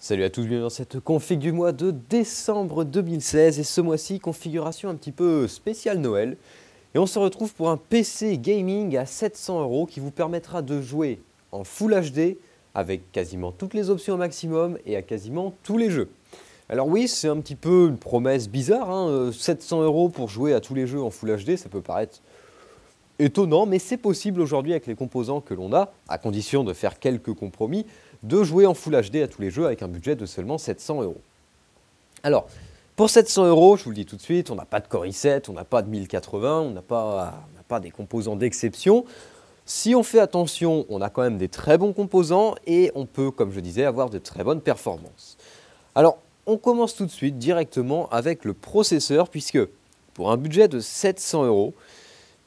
Salut à tous, bienvenue dans cette config du mois de décembre 2016 et ce mois-ci, configuration un petit peu spéciale Noël. Et on se retrouve pour un PC gaming à 700 € qui vous permettra de jouer en Full HD avec quasiment toutes les options au maximum et à quasiment tous les jeux. Alors oui, c'est un petit peu une promesse bizarre, 700 € pour jouer à tous les jeux en Full HD, ça peut paraître étonnant, mais c'est possible aujourd'hui avec les composants que l'on a, à condition de faire quelques compromis, de jouer en Full HD à tous les jeux avec un budget de seulement 700 €. Alors, pour 700 €, je vous le dis tout de suite, on n'a pas de Core i7, on n'a pas de 1080, on n'a pas des composants d'exception. Si on fait attention, on a quand même des très bons composants et on peut, comme je disais, avoir de très bonnes performances. Alors, on commence tout de suite directement avec le processeur, puisque pour un budget de 700 €,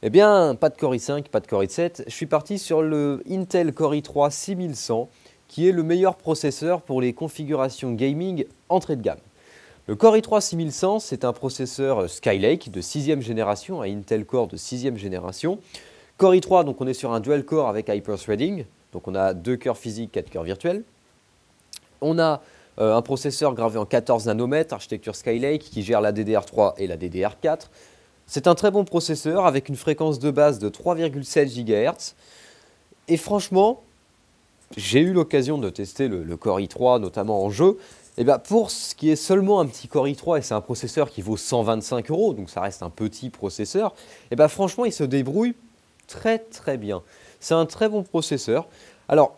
eh bien, pas de Core i5, pas de Core i7, je suis parti sur le Intel Core i3 6100, qui est le meilleur processeur pour les configurations gaming entrée de gamme. Le Core i3 6100, c'est un processeur Skylake de 6e génération, un Intel Core de 6e génération. Core i3, donc on est sur un dual core avec hyper-threading, donc on a 2 cœurs physiques, 4 cœurs virtuels. On a un processeur gravé en 14 nanomètres, architecture Skylake, qui gère la DDR3 et la DDR4. C'est un très bon processeur avec une fréquence de base de 3,7 GHz. Et franchement, j'ai eu l'occasion de tester le Core i3, notamment en jeu. Et bien pour ce qui est seulement un petit Core i3, et c'est un processeur qui vaut 125 €, donc ça reste un petit processeur, et bien franchement, il se débrouille très très bien. C'est un très bon processeur. Alors,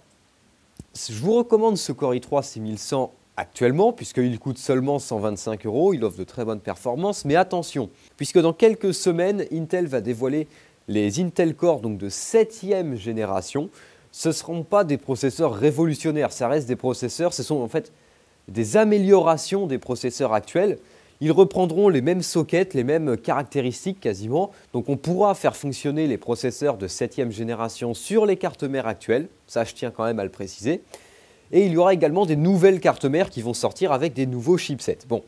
je vous recommande ce Core i3 6100 actuellement, puisqu'il coûte seulement 125 €, il offre de très bonnes performances, mais attention, puisque dans quelques semaines, Intel va dévoiler les Intel Core donc de 7e génération. Ce ne seront pas des processeurs révolutionnaires, ça reste des processeurs, ce sont en fait des améliorations des processeurs actuels. Ils reprendront les mêmes sockets, les mêmes caractéristiques quasiment, donc on pourra faire fonctionner les processeurs de 7e génération sur les cartes mères actuelles, ça je tiens quand même à le préciser. Et il y aura également des nouvelles cartes mères qui vont sortir avec des nouveaux chipsets. Bon,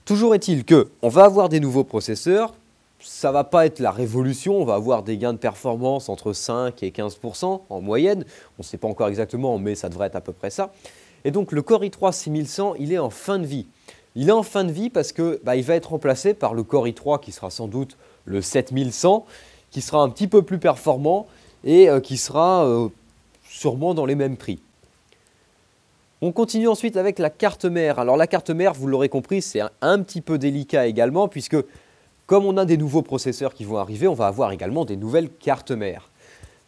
toujours est-il qu'on va avoir des nouveaux processeurs, ça ne va pas être la révolution, on va avoir des gains de performance entre 5 et 15% en moyenne. On ne sait pas encore exactement, mais ça devrait être à peu près ça. Et donc le Core i3 6100, il est en fin de vie. Il est en fin de vie parce que il va être remplacé par le Core i3 qui sera sans doute le 7100, qui sera un petit peu plus performant et qui sera sûrement dans les mêmes prix. On continue ensuite avec la carte mère. Alors la carte mère, vous l'aurez compris, c'est un petit peu délicat également puisque comme on a des nouveaux processeurs qui vont arriver, on va avoir également des nouvelles cartes mères.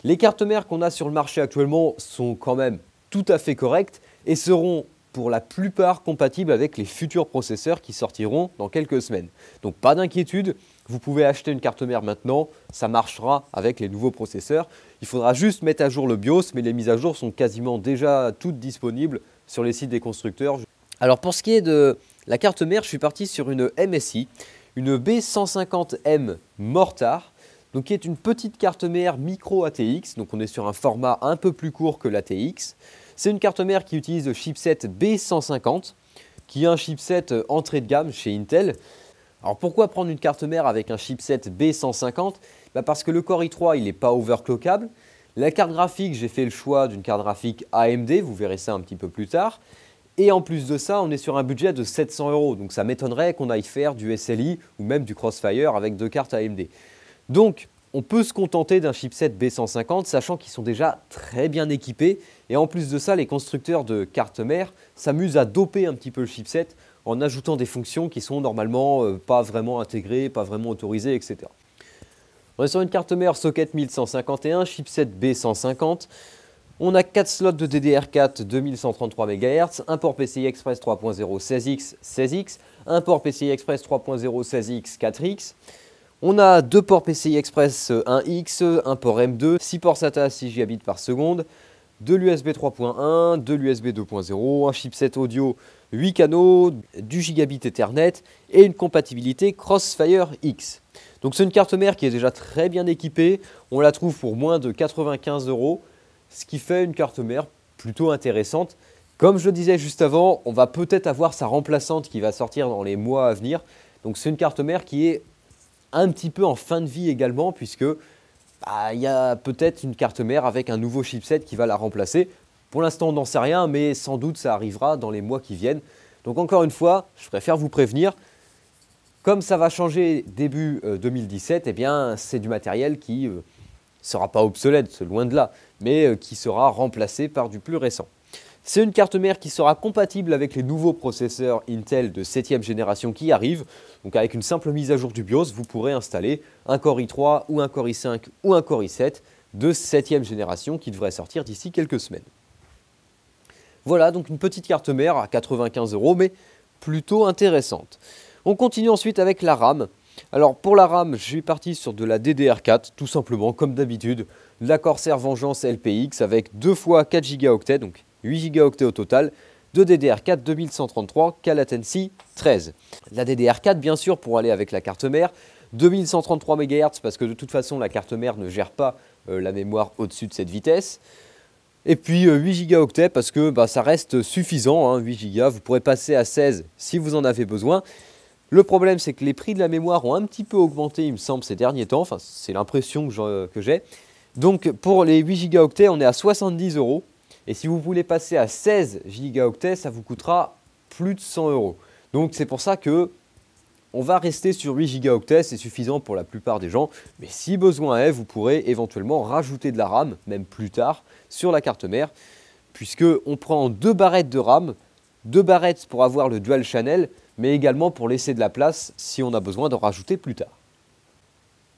Les cartes mères qu'on a sur le marché actuellement sont quand même tout à fait correctes et seront pour la plupart compatibles avec les futurs processeurs qui sortiront dans quelques semaines. Donc pas d'inquiétude, vous pouvez acheter une carte mère maintenant, ça marchera avec les nouveaux processeurs. Il faudra juste mettre à jour le BIOS, mais les mises à jour sont quasiment déjà toutes disponibles sur les sites des constructeurs. Alors pour ce qui est de la carte mère, je suis parti sur une MSI, une B150M Mortar, donc qui est une petite carte mère micro ATX, donc on est sur un format un peu plus court que l'ATX. C'est une carte mère qui utilise le chipset B150, qui est un chipset entrée de gamme chez Intel. Alors pourquoi prendre une carte mère avec un chipset B150 ? Parce que le Core i3 il n'est pas overclockable. La carte graphique, j'ai fait le choix d'une carte graphique AMD, vous verrez ça un petit peu plus tard. Et en plus de ça, on est sur un budget de 700 €. Donc ça m'étonnerait qu'on aille faire du SLI ou même du Crossfire avec 2 cartes AMD. Donc on peut se contenter d'un chipset B150, sachant qu'ils sont déjà très bien équipés. Et en plus de ça, les constructeurs de cartes mères s'amusent à doper un petit peu le chipset en ajoutant des fonctions qui sont normalement pas vraiment intégrées, pas vraiment autorisées, etc. On est sur une carte mère socket 1151, chipset B150. On a 4 slots de DDR4 2133 MHz, un port PCI Express 3.0 16X, 16X, un port PCI Express 3.0 16X, 4X. On a 2 ports PCI Express 1X, un port M2, 6 ports SATA 6 Gb par seconde, de l'USB 3.1, de l'USB 2.0, un chipset audio 8 canaux, du gigabit Ethernet et une compatibilité Crossfire X. Donc c'est une carte mère qui est déjà très bien équipée, on la trouve pour moins de 95 €, ce qui fait une carte mère plutôt intéressante. Comme je le disais juste avant, on va peut-être avoir sa remplaçante qui va sortir dans les mois à venir. Donc c'est une carte mère qui est un petit peu en fin de vie également puisque il y a peut-être une carte mère avec un nouveau chipset qui va la remplacer. Pour l'instant, on n'en sait rien, mais sans doute ça arrivera dans les mois qui viennent. Donc encore une fois, je préfère vous prévenir. Comme ça va changer début 2017, eh bien, c'est du matériel qui ne sera pas obsolète, loin de là, mais qui sera remplacé par du plus récent. C'est une carte mère qui sera compatible avec les nouveaux processeurs Intel de 7e génération qui arrivent. Donc avec une simple mise à jour du BIOS, vous pourrez installer un Core i3 ou un Core i5 ou un Core i7 de 7e génération qui devrait sortir d'ici quelques semaines. Voilà donc une petite carte mère à 95 €, mais plutôt intéressante. On continue ensuite avec la RAM. Alors pour la RAM, je suis parti sur de la DDR4, tout simplement comme d'habitude, la Corsair Vengeance LPX avec 2 fois 4 Go, donc 8 Go au total, de DDR4 2133 qu'à latency 13. La DDR4 bien sûr pour aller avec la carte mère, 2133 MHz parce que de toute façon la carte mère ne gère pas la mémoire au-dessus de cette vitesse. Et puis 8 Go parce que ça reste suffisant, hein, 8 Go, vous pourrez passer à 16 si vous en avez besoin. Le problème c'est que les prix de la mémoire ont un petit peu augmenté il me semble ces derniers temps, enfin c'est l'impression que j'ai. Donc pour les 8 Go on est à 70 €. Et si vous voulez passer à 16 Go, ça vous coûtera plus de 100 €. Donc c'est pour ça que on va rester sur 8 Go, c'est suffisant pour la plupart des gens. Mais si besoin est, vous pourrez éventuellement rajouter de la RAM, même plus tard, sur la carte mère. Puisqu'on prend 2 barrettes de RAM, 2 barrettes pour avoir le dual channel, mais également pour laisser de la place si on a besoin d'en rajouter plus tard.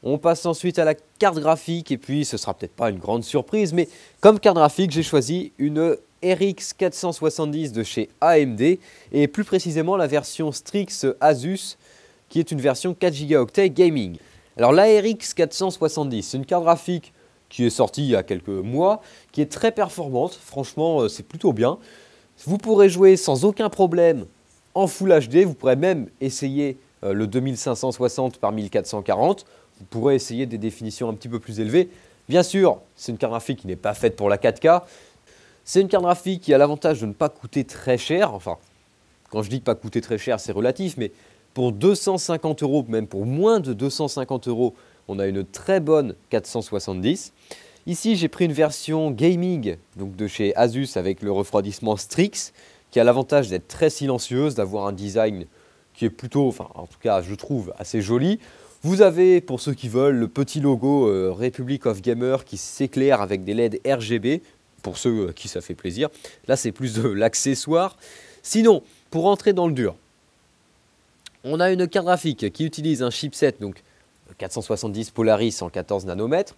On passe ensuite à la carte graphique et puis ce sera peut-être pas une grande surprise, mais comme carte graphique, j'ai choisi une RX 470 de chez AMD et plus précisément la version Strix Asus qui est une version 4 Go gaming. Alors la RX 470, c'est une carte graphique qui est sortie il y a quelques mois, qui est très performante, franchement c'est plutôt bien. Vous pourrez jouer sans aucun problème en Full HD, vous pourrez même essayer le 2560 par 1440. Vous pourrez essayer des définitions un petit peu plus élevées. Bien sûr, c'est une carte graphique qui n'est pas faite pour la 4K. C'est une carte graphique qui a l'avantage de ne pas coûter très cher. Enfin, quand je dis pas coûter très cher, c'est relatif, mais pour 250 €, même pour moins de 250 €, on a une très bonne 470. Ici, j'ai pris une version gaming donc de chez Asus avec le refroidissement Strix, qui a l'avantage d'être très silencieuse, d'avoir un design qui est plutôt, enfin en tout cas je trouve assez joli. Vous avez, pour ceux qui veulent, le petit logo Republic of Gamer qui s'éclaire avec des LED RGB, pour ceux qui ça fait plaisir. Là, c'est plus de l'accessoire. Sinon, pour entrer dans le dur, on a une carte graphique qui utilise un chipset, donc 470 Polaris en 14 nanomètres,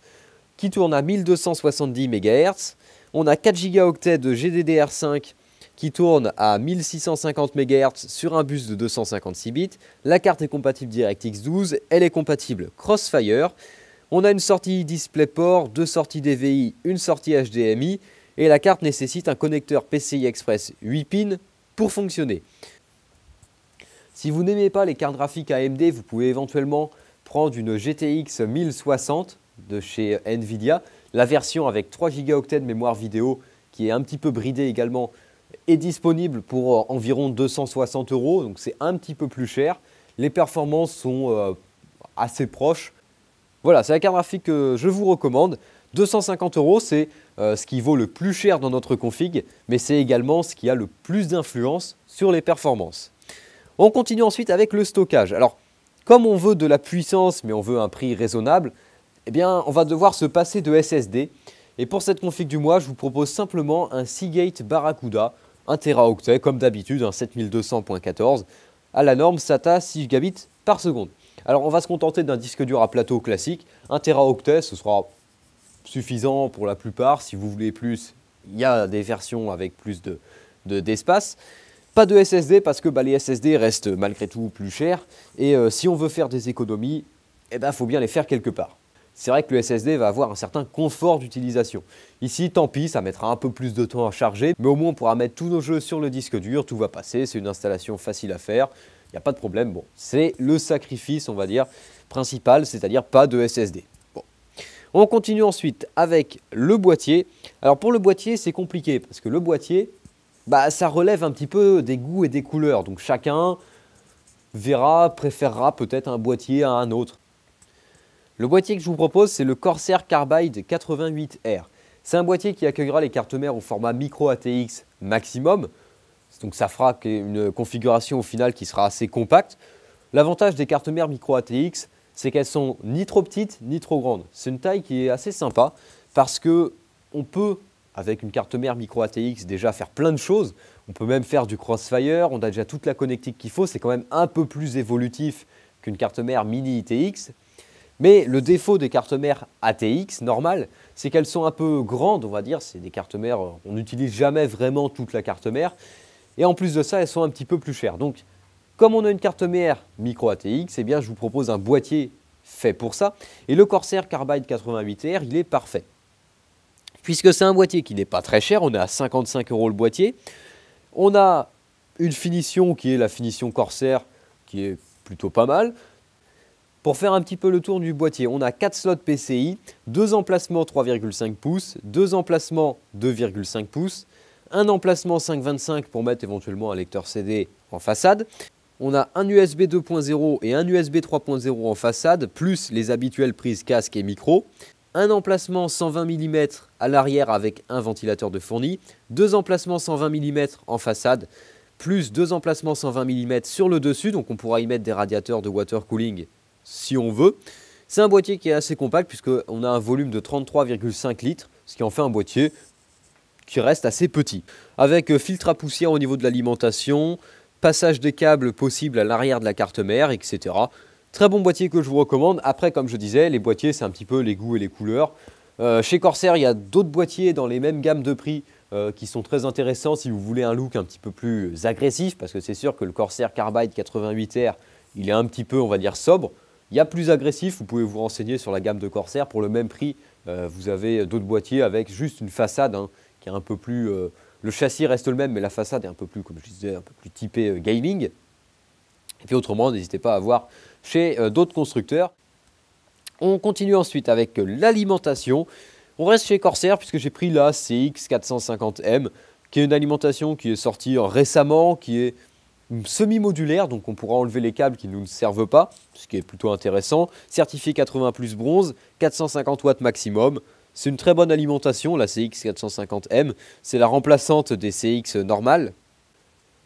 qui tourne à 1270 MHz. On a 4 Go de GDDR5 qui tourne à 1650 MHz sur un bus de 256 bits. La carte est compatible DirectX 12, elle est compatible Crossfire. On a une sortie DisplayPort, 2 sorties DVI, une sortie HDMI et la carte nécessite un connecteur PCI Express 8 pins pour fonctionner. Si vous n'aimez pas les cartes graphiques AMD, vous pouvez éventuellement prendre une GTX 1060 de chez Nvidia. La version avec 3 Go de mémoire vidéo qui est un petit peu bridée également est disponible pour environ 260 €, donc c'est un petit peu plus cher. Les performances sont assez proches. Voilà, c'est la carte graphique que je vous recommande. 250 €, c'est ce qui vaut le plus cher dans notre config, mais c'est également ce qui a le plus d'influence sur les performances. On continue ensuite avec le stockage. Alors, comme on veut de la puissance, mais on veut un prix raisonnable, eh bien, on va devoir se passer de SSD. Et pour cette config du mois, je vous propose simplement un Seagate Barracuda, 1 Teraoctet, comme d'habitude, un 7200.14, à la norme SATA 6 Gbps par seconde. Alors, on va se contenter d'un disque dur à plateau classique. 1 Teraoctet, ce sera suffisant pour la plupart. Si vous voulez plus, il y a des versions avec plus d'espace. Pas de SSD parce que les SSD restent malgré tout plus chers. Et si on veut faire des économies, eh ben, faut bien les faire quelque part. C'est vrai que le SSD va avoir un certain confort d'utilisation. Ici, tant pis, ça mettra un peu plus de temps à charger, mais au moins on pourra mettre tous nos jeux sur le disque dur, tout va passer, c'est une installation facile à faire, il n'y a pas de problème. Bon, c'est le sacrifice, on va dire, principal, c'est-à-dire pas de SSD. Bon. On continue ensuite avec le boîtier. Alors pour le boîtier, c'est compliqué, parce que le boîtier, ça relève un petit peu des goûts et des couleurs, donc chacun préférera peut-être un boîtier à un autre. Le boîtier que je vous propose, c'est le Corsair Carbide 88R. C'est un boîtier qui accueillera les cartes mères au format micro ATX maximum. Donc ça fera une configuration au final qui sera assez compacte. L'avantage des cartes mères micro ATX, c'est qu'elles sont ni trop petites ni trop grandes. C'est une taille qui est assez sympa parce qu'on peut, avec une carte mère micro ATX, déjà faire plein de choses. On peut même faire du crossfire, on a déjà toute la connectique qu'il faut. C'est quand même un peu plus évolutif qu'une carte mère mini ITX. Mais le défaut des cartes mères ATX normales, c'est qu'elles sont un peu grandes, on va dire. C'est des cartes mères, on n'utilise jamais vraiment toute la carte mère. Et en plus de ça, elles sont un petit peu plus chères. Donc, comme on a une carte mère micro ATX, eh bien, je vous propose un boîtier fait pour ça. Et le Corsair Carbide 88R, il est parfait. Puisque c'est un boîtier qui n'est pas très cher, on est à 55 € le boîtier. On a une finition qui est la finition Corsair, qui est plutôt pas mal. Pour faire un petit peu le tour du boîtier, on a 4 slots PCI, 2 emplacements 3,5 pouces, 2 emplacements 2,5 pouces, un emplacement 5,25 pour mettre éventuellement un lecteur CD en façade. On a un USB 2.0 et un USB 3.0 en façade, plus les habituelles prises casque et micro. Un emplacement 120 mm à l'arrière avec un ventilateur de fourni. 2 emplacements 120 mm en façade, plus 2 emplacements 120 mm sur le dessus. Donc on pourra y mettre des radiateurs de water cooling si on veut. C'est un boîtier qui est assez compact puisqu'on a un volume de 33,5 litres, ce qui en fait un boîtier qui reste assez petit. Avec filtre à poussière au niveau de l'alimentation, passage des câbles possible à l'arrière de la carte mère, etc. Très bon boîtier que je vous recommande. Après, comme je disais, les boîtiers, c'est un petit peu les goûts et les couleurs. Chez Corsair, il y a d'autres boîtiers dans les mêmes gammes de prix qui sont très intéressants si vous voulez un look un petit peu plus agressif, parce que c'est sûr que le Corsair Carbide 88R, il est un petit peu, on va dire, sobre. Il y a plus agressif, vous pouvez vous renseigner sur la gamme de Corsair. Pour le même prix, vous avez d'autres boîtiers avec juste une façade qui est un peu plus... le châssis reste le même, mais la façade est un peu plus, comme je disais, un peu plus typée gaming. Et puis autrement, n'hésitez pas à voir chez d'autres constructeurs. On continue ensuite avec l'alimentation. On reste chez Corsair puisque j'ai pris la CX450M, qui est une alimentation qui est sortie récemment, qui est semi-modulaire, donc on pourra enlever les câbles qui ne nous servent pas, ce qui est plutôt intéressant. Certifié 80 plus bronze, 450 watts maximum. C'est une très bonne alimentation, la CX450M. C'est la remplaçante des CX normales.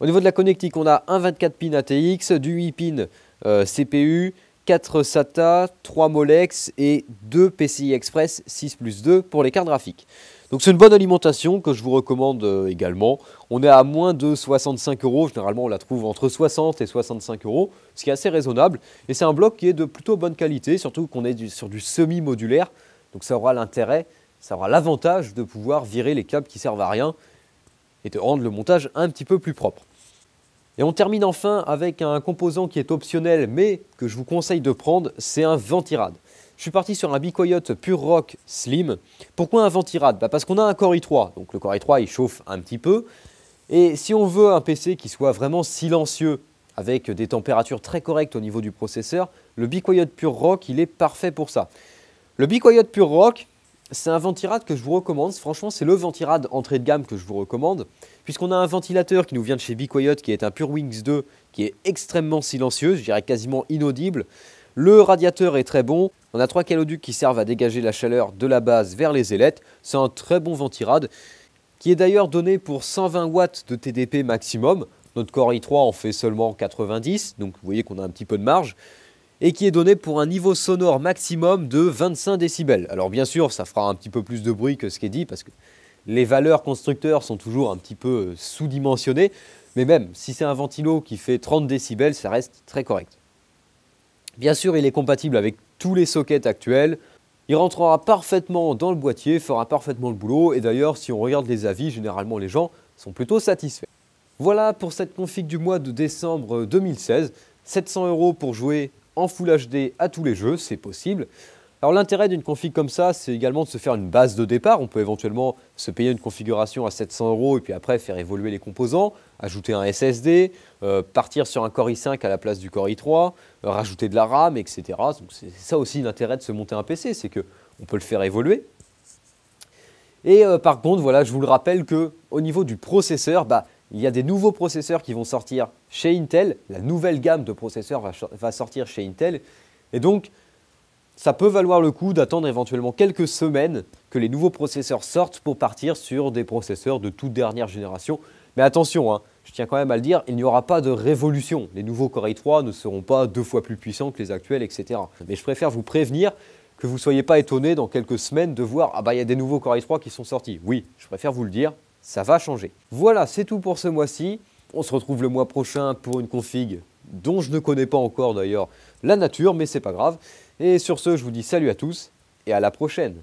Au niveau de la connectique, on a un 24 pin ATX, du 8 pin CPU, 4 SATA, 3 Molex et 2 PCI Express 6+2 pour les cartes graphiques. Donc c'est une bonne alimentation que je vous recommande également. On est à moins de 65 €, généralement on la trouve entre 60 et 65 €, ce qui est assez raisonnable. Et c'est un bloc qui est de plutôt bonne qualité, surtout qu'on est sur du semi-modulaire. Donc ça aura l'intérêt, ça aura l'avantage de pouvoir virer les câbles qui servent à rien et de rendre le montage un petit peu plus propre. Et on termine enfin avec un composant qui est optionnel mais que je vous conseille de prendre, c'est un ventirad. Je suis parti sur un Be Quiet Pure Rock Slim. Pourquoi un ventirad? Parce qu'on a un Core i3, donc le Core i3 il chauffe un petit peu. Et si on veut un PC qui soit vraiment silencieux, avec des températures très correctes au niveau du processeur, le Be Quiet Pure Rock il est parfait pour ça. Le Be Quiet Pure Rock, c'est un ventirad que je vous recommande. Franchement, c'est le ventirad entrée de gamme que je vous recommande. Puisqu'on a un ventilateur qui nous vient de chez Be Quiet, qui est un Pure Wings 2, qui est extrêmement silencieux, je dirais quasiment inaudible. Le radiateur est très bon. On a 3 caloducs qui servent à dégager la chaleur de la base vers les ailettes. C'est un très bon ventirad, qui est d'ailleurs donné pour 120 watts de TDP maximum. Notre Core i3 en fait seulement 90, donc vous voyez qu'on a un petit peu de marge. Et qui est donné pour un niveau sonore maximum de 25 décibels. Alors bien sûr, ça fera un petit peu plus de bruit que ce qui est dit, parce que les valeurs constructeurs sont toujours un petit peu sous-dimensionnées, mais même si c'est un ventilo qui fait 30 décibels, ça reste très correct. Bien sûr, il est compatible avec tous les sockets actuels, il rentrera parfaitement dans le boîtier, fera parfaitement le boulot, et d'ailleurs, si on regarde les avis, généralement les gens sont plutôt satisfaits. Voilà pour cette config du mois de décembre 2016, 700 € pour jouer en Full HD à tous les jeux, c'est possible. Alors l'intérêt d'une config comme ça, c'est également de se faire une base de départ. On peut éventuellement se payer une configuration à 700 € et puis après faire évoluer les composants, ajouter un SSD, partir sur un Core i5 à la place du Core i3, rajouter de la RAM, etc. Donc c'est ça aussi l'intérêt de se monter un PC, c'est qu'on peut le faire évoluer. Et par contre, voilà, je vous le rappelle qu'au niveau du processeur, il y a des nouveaux processeurs qui vont sortir chez Intel. La nouvelle gamme de processeurs va sortir chez Intel. Et donc, Ça peut valoir le coup d'attendre éventuellement quelques semaines que les nouveaux processeurs sortent pour partir sur des processeurs de toute dernière génération. Mais attention, hein, je tiens quand même à le dire, il n'y aura pas de révolution. Les nouveaux Core i3 ne seront pas 2 fois plus puissants que les actuels, etc. Mais je préfère vous prévenir que vous ne soyez pas étonnés dans quelques semaines de voir « Ah bah il y a des nouveaux Core i3 qui sont sortis ». Oui, je préfère vous le dire, ça va changer. Voilà, c'est tout pour ce mois-ci. On se retrouve le mois prochain pour une config dont je ne connais pas encore d'ailleurs la nature, mais c'est pas grave. Et sur ce, je vous dis salut à tous et à la prochaine.